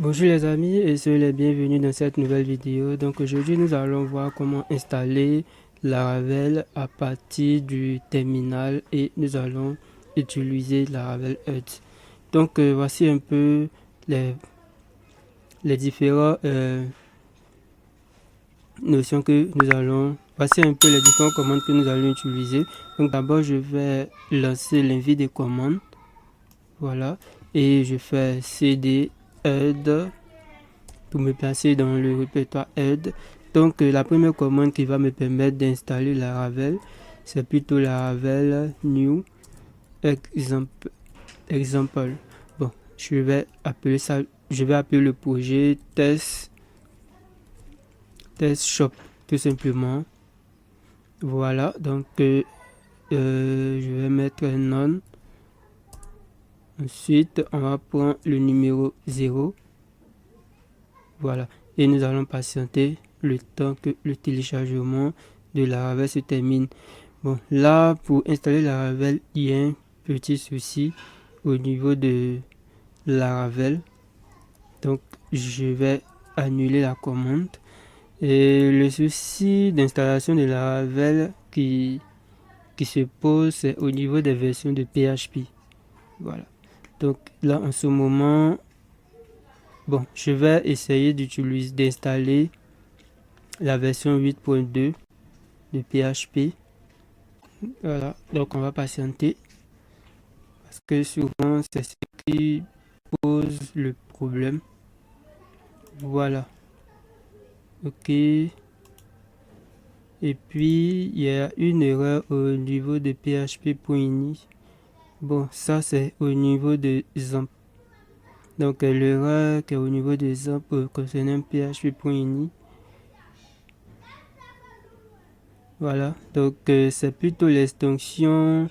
Bonjour les amis et soyez les bienvenus dans cette nouvelle vidéo. Donc aujourd'hui nous allons voir comment installer Laravel à partir du terminal et nous allons utiliser Laravel HUD. Donc voici un peu les, les différentes notions que nous allons, voici un peu les différentes commandes que nous allons utiliser. Donc d'abord je vais lancer l'invite des commandes, voilà, et je fais cd HUD pour me placer dans le répertoire aide. Donc la première commande qui va me permettre d'installer Laravel, c'est plutôt Laravel new example. Bon, je vais appeler le projet test shop tout simplement. Voilà, donc je vais mettre un non. Ensuite, on va prendre le numéro 0. Voilà, et nous allons patienter le temps que le téléchargement de Laravel se termine. Bon, là, pour installer Laravel, il y a un petit souci au niveau de Laravel. Donc, je vais annuler la commande. Et le souci d'installation de Laravel qui se pose, c'est au niveau des versions de PHP. Voilà. Donc, là, en ce moment, bon, je vais essayer d'installer la version 8.2 de PHP. Voilà, donc on va patienter parce que souvent c'est ce qui pose le problème. Voilà, ok. Et puis il y a une erreur au niveau de php.ini. Bon, ça c'est au niveau de XAMPP. Donc l'erreur qui est au niveau de XAMPP concernant php.ini. Voilà, donc c'est plutôt l'extension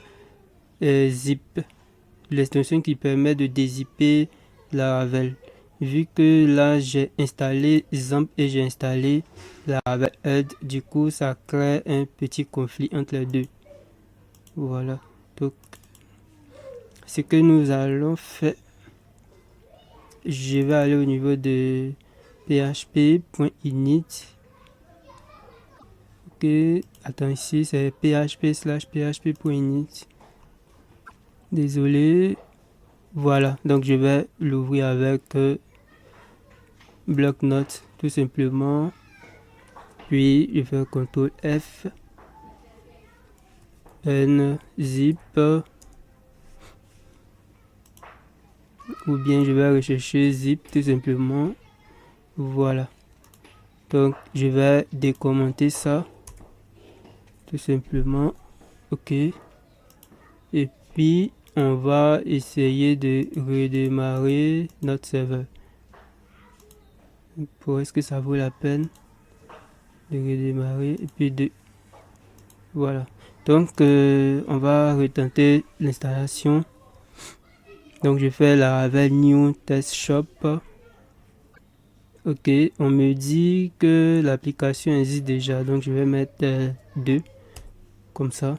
zip, l'extension qui permet de dézipper Laravel. Vu que là j'ai installé XAMPP et j'ai installé Laravel HUD, du coup ça crée un petit conflit entre les deux. Voilà, donc ce que nous allons faire, je vais aller au niveau de php.init. Ok, attends, ici c'est php/php.init. Désolé. Voilà, donc je vais l'ouvrir avec bloc-notes tout simplement. Puis je fais CTRL F, N, zip, ou bien je vais rechercher zip tout simplement. Voilà, donc je vais décommenter ça tout simplement. Ok, et puis on va essayer de redémarrer notre serveur. Pour est-ce que ça vaut la peine de redémarrer et puis de voilà, donc on va retenter l'installation. Donc je fais Laravel new test shop. Ok, on me dit que l'application existe déjà, donc je vais mettre 2 comme ça.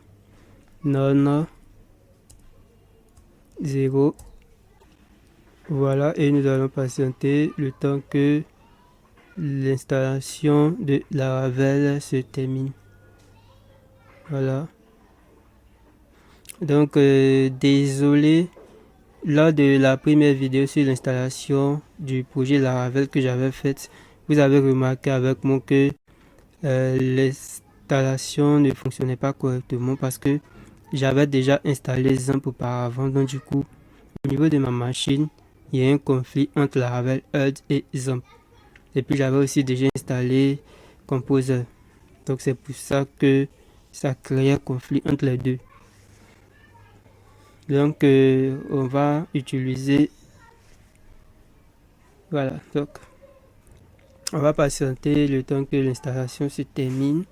Non 0. Voilà, et nous allons patienter le temps que l'installation de Laravel se termine. Voilà, donc désolé, lors de la première vidéo sur l'installation du projet Laravel que j'avais faite, vous avez remarqué avec moi que l'installation ne fonctionnait pas correctement parce que j'avais déjà installé XAMPP auparavant. Donc du coup, au niveau de ma machine, il y a un conflit entre Laravel HUD et XAMPP. Et puis j'avais aussi déjà installé Composer. Donc c'est pour ça que ça crée un conflit entre les deux. Donc on va utiliser, voilà, donc on va patienter le temps que l'installation se termine.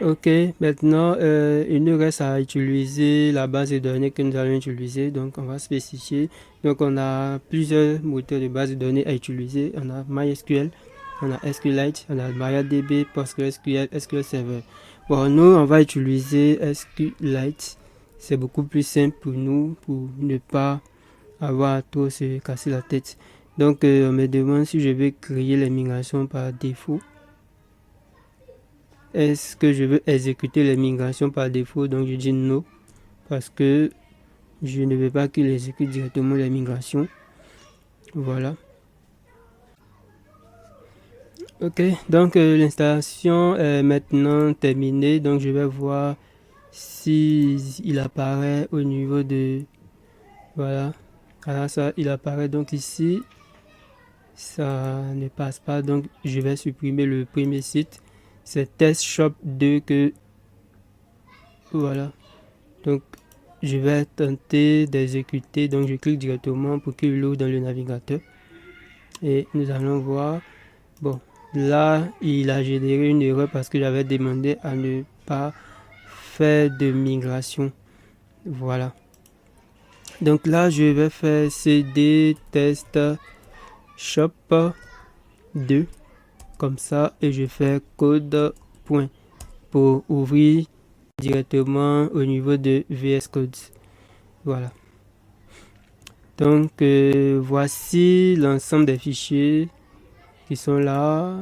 Ok, maintenant il nous reste à utiliser la base de données que nous allons utiliser. Donc on va spécifier. Donc on a plusieurs moteurs de base de données à utiliser. On a MySQL, on a SQLite, on a MariaDB, PostgreSQL, SQL Server. Bon, nous on va utiliser SQLite. C'est beaucoup plus simple pour nous, pour ne pas avoir à trop se casser la tête. Donc on me demande si je vais créer les migrations par défaut. Est-ce que je veux exécuter les migrations par défaut? Donc je dis non, parce que je ne veux pas qu'il exécute directement les migrations. Voilà. Ok, donc l'installation est maintenant terminée. Donc je vais voir si il apparaît au niveau de... Voilà. Alors ça, il apparaît donc ici. Ça ne passe pas. Donc je vais supprimer le premier site. C'est Test Shop 2 que... Voilà. Donc je vais tenter d'exécuter. Donc je clique directement pour qu'il l'ouvre dans le navigateur. Et nous allons voir. Bon, là, il a généré une erreur parce que j'avais demandé à ne pas faire de migration. Voilà. Donc là, je vais faire cd test shop 2 comme ça et je fais code point pour ouvrir directement au niveau de VS Code. Voilà. Donc voici l'ensemble des fichiers qui sont là.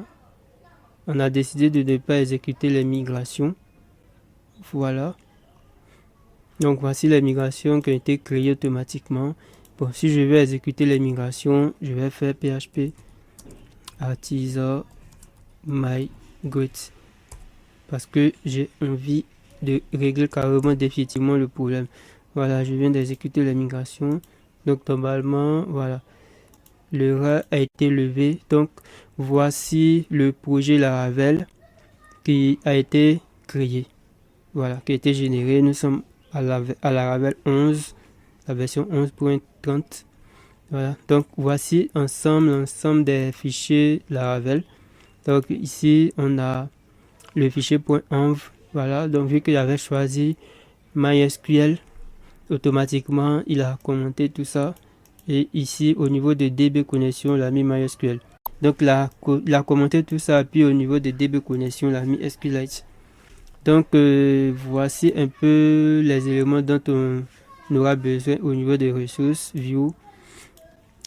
On a décidé de ne pas exécuter les migrations. Voilà. Donc voici les migrations qui ont été créées automatiquement. Bon, si je veux exécuter les migrations, je vais faire php artisan migrate parce que j'ai envie de régler carrément définitivement le problème. Voilà, je viens d'exécuter les migrations. Donc normalement, voilà, l'erreur a été levée. Donc voici le projet Laravel qui a été créé. Voilà, qui a été généré. Nous sommes à Laravel 11, la version 11.30. Voilà, donc voici l'ensemble des fichiers Laravel. Donc ici, on a le fichier .env. Voilà, donc vu que j'avais choisi MySQL, automatiquement, il a commenté tout ça. Et ici, au niveau de DB connexion, il a mis MySQL. Donc il a commenté tout ça, puis au niveau de DB connexion, il a mis SQLite. Donc voici un peu les éléments dont on aura besoin au niveau des ressources view.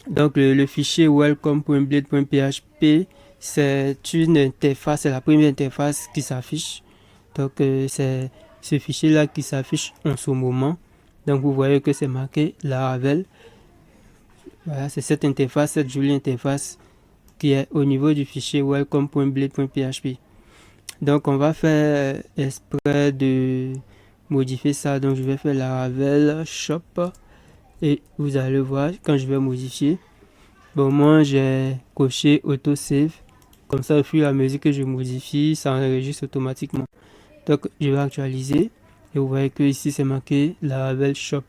Donc le fichier welcome.blade.php, c'est une interface, c'est la première interface qui s'affiche. Donc c'est ce fichier là qui s'affiche en ce moment. Donc vous voyez que c'est marqué Laravel. Voilà, c'est cette interface, cette jolie interface qui est au niveau du fichier welcome.blade.php. Donc on va faire exprès de modifier ça. Donc je vais faire Laravel shop et vous allez voir quand je vais modifier. Bon, moi j'ai coché autosave. Comme ça, au fur et à mesure que je modifie, ça enregistre automatiquement. Donc je vais actualiser et vous voyez que ici c'est marqué Laravel shop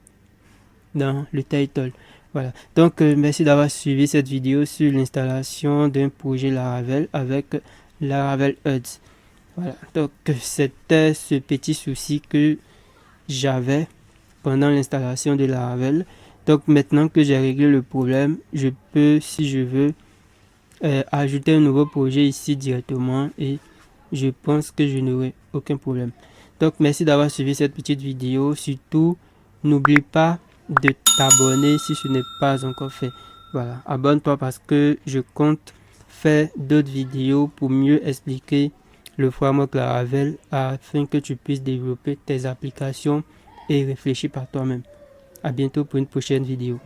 dans le title. Voilà. Donc merci d'avoir suivi cette vidéo sur l'installation d'un projet Laravel avec Laravel Hud. Voilà, donc c'était ce petit souci que j'avais pendant l'installation de Laravel. Donc maintenant que j'ai réglé le problème, je peux, si je veux, ajouter un nouveau projet ici directement et je pense que je n'aurai aucun problème. Donc merci d'avoir suivi cette petite vidéo. Surtout, n'oublie pas de t'abonner si ce n'est pas encore fait. Voilà, abonne-toi parce que je compte faire d'autres vidéos pour mieux expliquer le framework Laravel afin que tu puisses développer tes applications et réfléchir par toi-même. À bientôt pour une prochaine vidéo.